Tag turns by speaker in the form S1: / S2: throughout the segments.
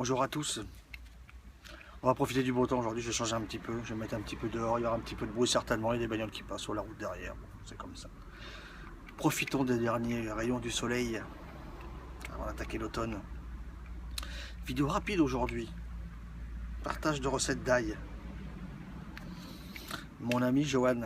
S1: Bonjour à tous. On va profiter du beau temps aujourd'hui, je vais changer un petit peu, je vais mettre un petit peu dehors, il y aura un petit peu de bruit certainement, il y a des bagnoles qui passent sur la route derrière, bon, c'est comme ça. Profitons des derniers rayons du soleil avant d'attaquer l'automne. Vidéo rapide aujourd'hui, partage de recettes d'ail. Mon ami Johan,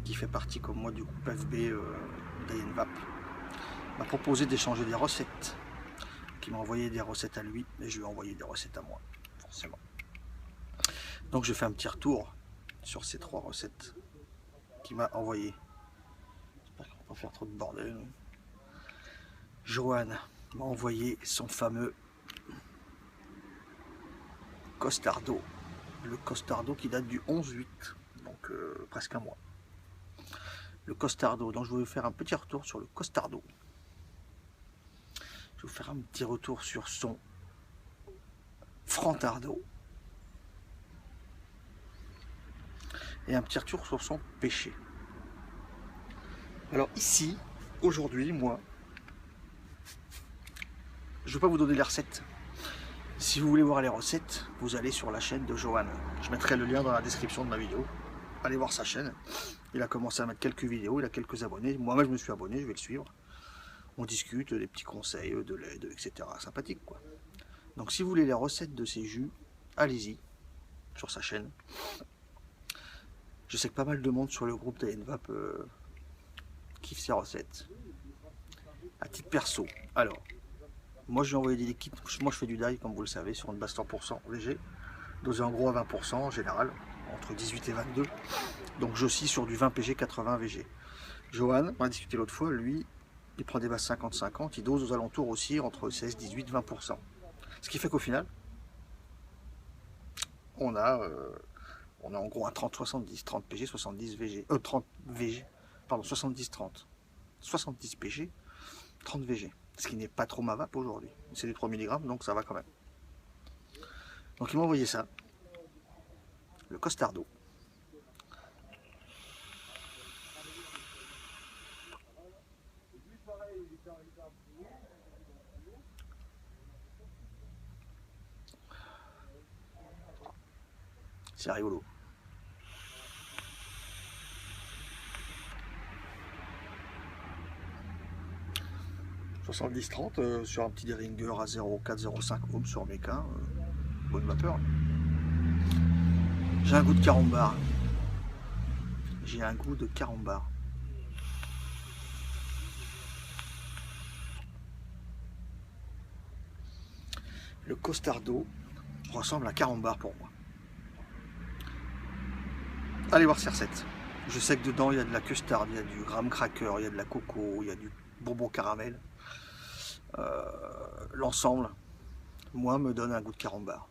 S1: qui fait partie comme moi du groupe FB d'Ayenvap, m'a proposé d'échanger des recettes, qui m'a envoyé des recettes à lui, et je lui ai envoyé des recettes à moi, forcément. Donc je fais un petit retour sur ces 3 recettes qu'il m'a envoyées. J'espère qu'on va pas faire trop de bordel. Johan m'a envoyé son fameux costardo. Le costardo qui date du 11-8, donc presque un mois. Le costardo, donc je vais vous faire un petit retour sur le costardo. Je vais vous faire un petit retour sur son frantardo. Et un petit retour sur son pêché. Alors ici, aujourd'hui, moi, je ne vais pas vous donner les recettes. Si vous voulez voir les recettes, vous allez sur la chaîne de Johan. Je mettrai le lien dans la description de ma vidéo. Allez voir sa chaîne. Il a commencé à mettre quelques vidéos, il a quelques abonnés. Moi-même, je me suis abonné, je vais le suivre. On discute, des petits conseils, de l'aide, etc. Sympathique, quoi. Donc, si vous voulez les recettes de ces jus, allez-y, sur sa chaîne. Je sais que pas mal de monde sur le groupe d'Ayenvap kiffe ces recettes. À titre perso, alors, moi, je lui ai envoyé des liquides. Moi, je fais du die, comme vous le savez, sur une base 100% léger, dosé en gros à 20% en général, entre 18 et 22. Donc, j'oscille sur du 20 PG, 80 VG. Johan, on a discuté l'autre fois, lui, il prend des bases 50-50, il dose aux alentours aussi entre 16, 18, 20%. Ce qui fait qu'au final, on a en gros un 30-70, 30 PG, 70 VG, 30 VG, pardon, 70-30, 70 PG, 30 VG. Ce qui n'est pas trop ma vape aujourd'hui. C'est du 3 mg, donc ça va quand même. Donc il m'a envoyé ça, le costardo. C'est rigolo. « 70-30 sur un petit Deringer à 0,4-0,5 ohms sur méca, bonne vapeur. J'ai un goût de carambar. J'ai un goût de carambar. Le costardo ressemble à carambar pour moi. Allez voir ces recettes. Je sais que dedans il y a de la custard, il y a du graham cracker, il y a de la coco, il y a du bonbon caramel. L'ensemble, moi, me donne un goût de carambar.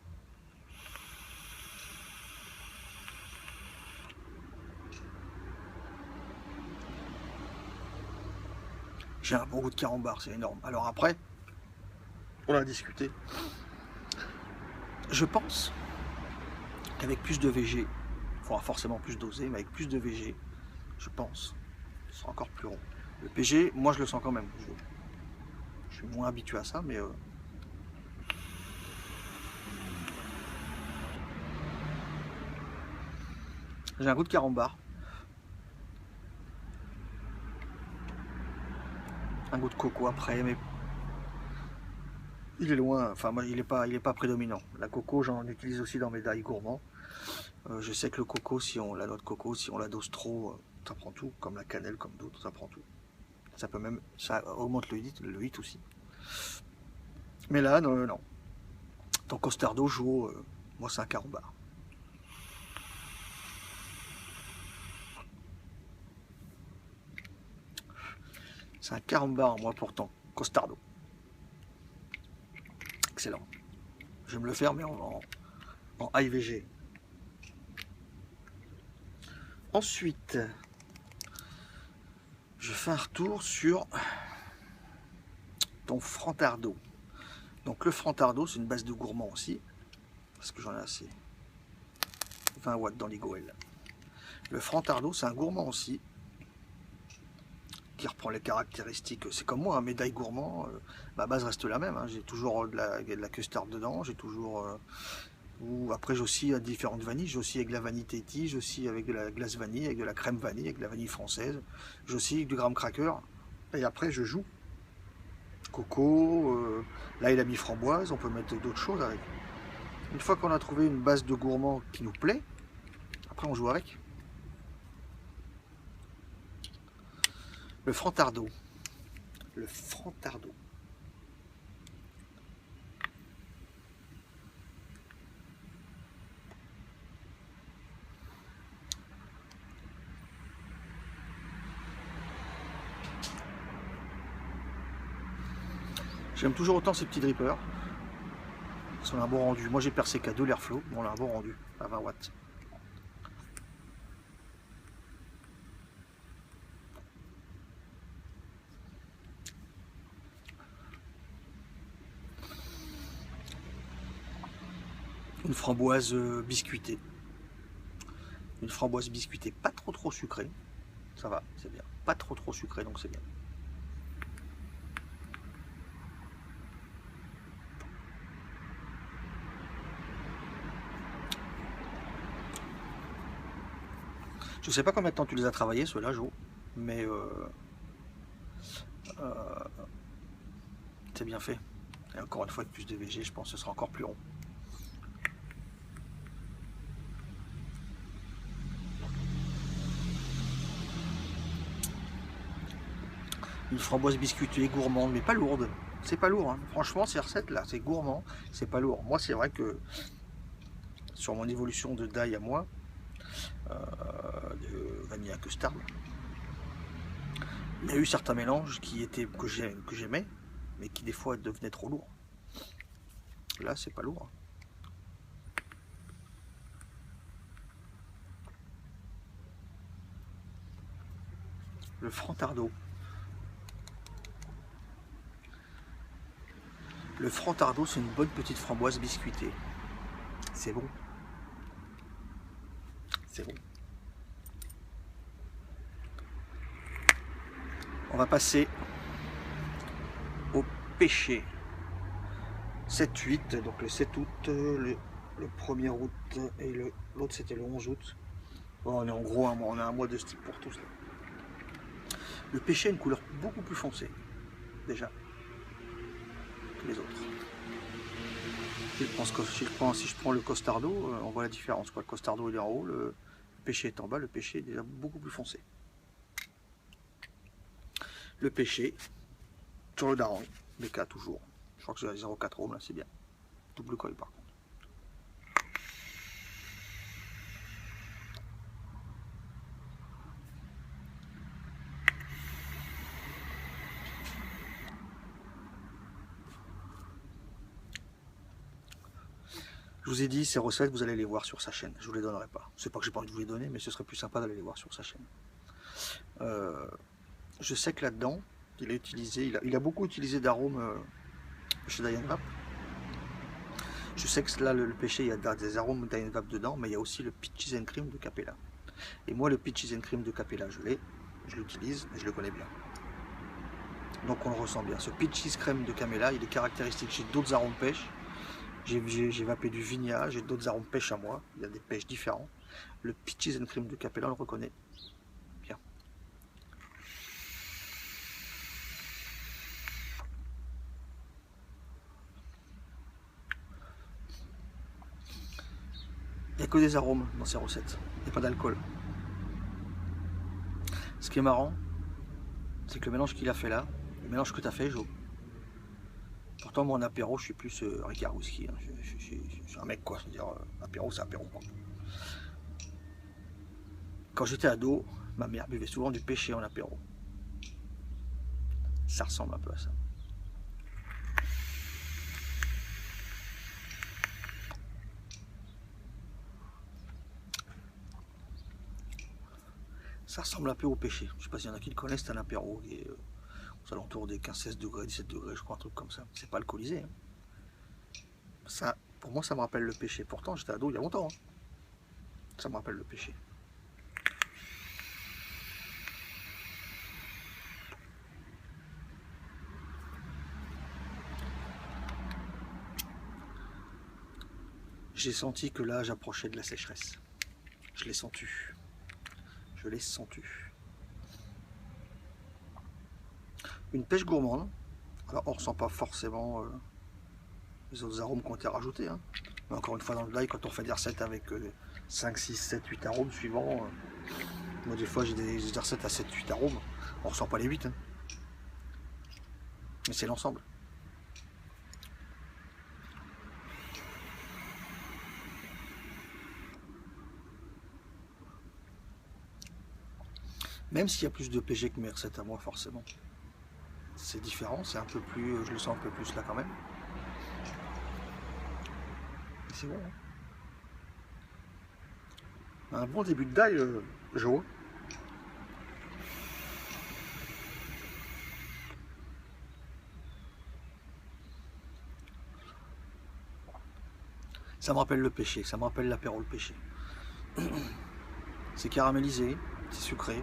S1: J'ai un bon goût de carambar, c'est énorme. Alors après, on a discuté. Je pense qu'avec plus de VG, il faudra forcément plus doser, mais avec plus de VG, je pense, ce sera encore plus rond. Le PG, moi je le sens quand même. Je suis moins habitué à ça, mais j'ai un goût de carambar. Un goût de coco après, mais il est loin, enfin moi il est pas prédominant. La coco, j'en utilise aussi dans mes dailles gourmands. Je sais que le coco, la noix de coco, si on la dose trop, ça prend tout, comme la cannelle, comme d'autres, ça prend tout. Ça peut même, ça augmente le hit aussi. Mais là, non, non. Ton costardo joue, moi c'est un carambar. C'est un carambar, moi, pour ton costardo. Excellent. Je vais me le faire, mais en IVG. Ensuite, je fais un retour sur ton frantardo. Donc le frantardo, c'est une base de gourmand aussi, parce que j'en ai assez. 20 watts dans l'Igoel. Le frantardo, c'est un gourmand aussi, qui reprend les caractéristiques. C'est comme moi, un médaille gourmand, ma base reste la même. Hein. J'ai toujours de la custard dedans, j'ai toujours... ou après j'ai aussi différentes vanilles, j'ai aussi avec la vanille Téti, j'ai aussi avec de la glace vanille, avec de la crème vanille, avec de la vanille française, j'ai aussi avec du graham cracker. Et après je joue. Coco, là il a mis framboise, on peut mettre d'autres choses avec. Une fois qu'on a trouvé une base de gourmand qui nous plaît, après on joue avec. Le Frantardo. Le Frantardo. J'aime toujours autant ces petits drippers. Ils ont un bon rendu. Moi j'ai percé qu'à 2 l'airflow, mais on a un bon rendu à 20 watts. Une framboise biscuitée. Une framboise biscuitée, pas trop sucrée. Ça va, c'est bien. Pas trop sucré, donc c'est bien. Je sais pas combien de temps tu les as travaillés, ceux-là, Jo, mais c'est bien fait. Et encore une fois, avec plus de VG, je pense que ce sera encore plus rond. Une framboise biscuitée, gourmande, mais pas lourde. C'est pas lourd, hein. Franchement, ces recettes-là, c'est gourmand, c'est pas lourd. Moi, c'est vrai que sur mon évolution de die à moi, de vanilla custard, il y a eu certains mélanges que j'aimais, mais qui des fois devenaient trop lourds. Là, c'est pas lourd. Le Frantardo. Le Frantardo, c'est une bonne petite framboise biscuitée. C'est bon. C'est bon. On va passer au pêcher. 7-8, donc le 7 août, le 1er août et l'autre c'était le 11 août. Bon, on est en gros on a un mois de stick pour tous. Là. Le pêcher a une couleur beaucoup plus foncée, déjà, que les autres. Si je prends le costardo, on voit la différence. Quoi. Le costardo il est en haut, le pêcher est en bas, le pêcher est déjà beaucoup plus foncé. Le pêcher, sur le daron, BK toujours. Je crois que c'est à 0,4 ohms, là c'est bien. Double coil par contre. Je vous ai dit, ces recettes, vous allez les voir sur sa chaîne. Je ne vous les donnerai pas. C'est pas que j'ai pas envie de vous les donner, mais ce serait plus sympa d'aller les voir sur sa chaîne. Je sais que là-dedans, il a beaucoup utilisé d'arômes chez Diane Vap. Je sais que là, le pêcher, il y a des arômes Diane Vap dedans, mais il y a aussi le Peaches and Cream de Capella. Et moi, le Peaches and Cream de Capella, je l'utilise, et je le connais bien. Donc on le ressent bien. Ce Peaches Crème de Capella, il est caractéristique. J'ai d'autres arômes pêche. J'ai vapé du vigna, j'ai d'autres arômes pêche à moi. Il y a des pêches différents. Le Peaches and Cream de Capella, on le reconnaît bien. Il n'y a que des arômes dans ces recettes. Il n'y a pas d'alcool. Ce qui est marrant, c'est que le mélange qu'il a fait là, le mélange que tu as fait, Jo. Pourtant, moi en apéro, je suis plus Ricard whisky. Hein. Je suis un mec, quoi. C'est-à-dire, apéro, c'est apéro. Quoi. Quand j'étais ado, ma mère buvait souvent du pêcher en apéro. Ça ressemble un peu à ça. Ça ressemble un peu au pêcher. Je ne sais pas s'il y en a qui le connaissent, c'est un apéro qui est aux alentours des 15-16 degrés, 17 degrés, je crois, un truc comme ça. C'est pas alcoolisé. Hein. Ça, pour moi, ça me rappelle le pêcher. Pourtant, j'étais ado il y a longtemps. Hein. Ça me rappelle le pêcher. J'ai senti que là, j'approchais de la sécheresse. Je l'ai senti. Je l'ai senti. Une pêche gourmande. Alors, on ne ressent pas forcément les autres arômes qui ont été rajoutés. Hein. Mais encore une fois, dans le live, quand on fait des recettes avec 5, 6, 7, 8 arômes suivants, moi, des fois, j'ai des recettes à 7, 8 arômes. On ne ressent pas les 8. Hein. Mais c'est l'ensemble. Même s'il y a plus de PG que mes recettes à moi, forcément. C'est différent, c'est un peu plus, je le sens un peu plus là quand même. C'est bon. Hein. Un bon début de d'ail, Jo. Ça me rappelle le pêché, ça me rappelle l'apéro le pêché. C'est caramélisé, c'est sucré.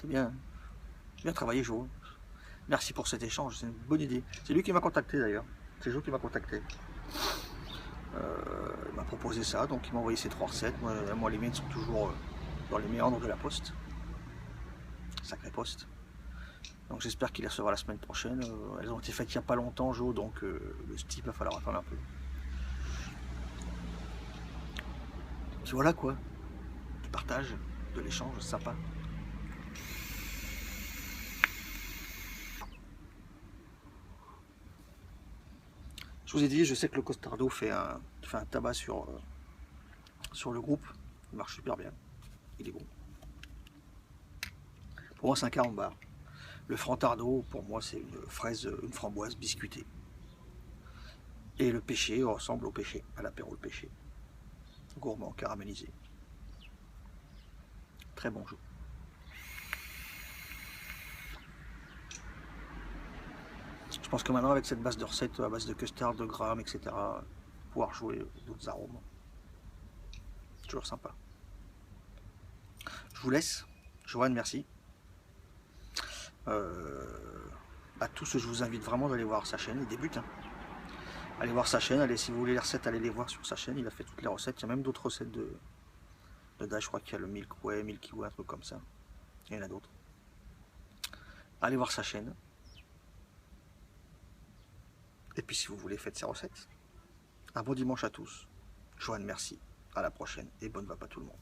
S1: C'est bien. Bien travaillé, Jo. Merci pour cet échange, c'est une bonne idée. C'est lui qui m'a contacté d'ailleurs. C'est Jo qui m'a contacté. Il m'a proposé ça, donc il m'a envoyé ces 3 recettes. Moi, les miennes sont toujours dans les méandres de la poste. Sacrée poste. Donc j'espère qu'il les recevra la semaine prochaine. Elles ont été faites il n'y a pas longtemps, Jo, donc le type va falloir attendre un peu. Puis voilà quoi. Du partage, de l'échange, sympa. Je vous ai dit, je sais que le Costardo fait un tabac sur le groupe. Il marche super bien. Il est bon. Pour moi, c'est un carambar. Le Frantardo, pour moi, c'est une fraise, une framboise biscuitée. Et le pêché ressemble au pêché, à l'apéro le pêché. Gourmand, caramélisé. Très bon jeu. Je pense que maintenant, avec cette base de recettes, à base de custard, de grammes, etc., pouvoir jouer d'autres arômes. Toujours sympa. Je vous laisse. Joanne, merci. À tous, je vous invite vraiment d'aller voir sa chaîne. Il débute. Hein. Allez voir sa chaîne. Allez, si vous voulez les recettes, allez les voir sur sa chaîne. Il a fait toutes les recettes. Il y a même d'autres recettes de d'ail. Je crois qu'il y a le Milky Way, un truc comme ça. Il y en a d'autres. Allez voir sa chaîne. Et puis, si vous voulez, faites ses recettes. Un bon dimanche à tous. Joanne, merci. À la prochaine. Et bonne vape à tout le monde.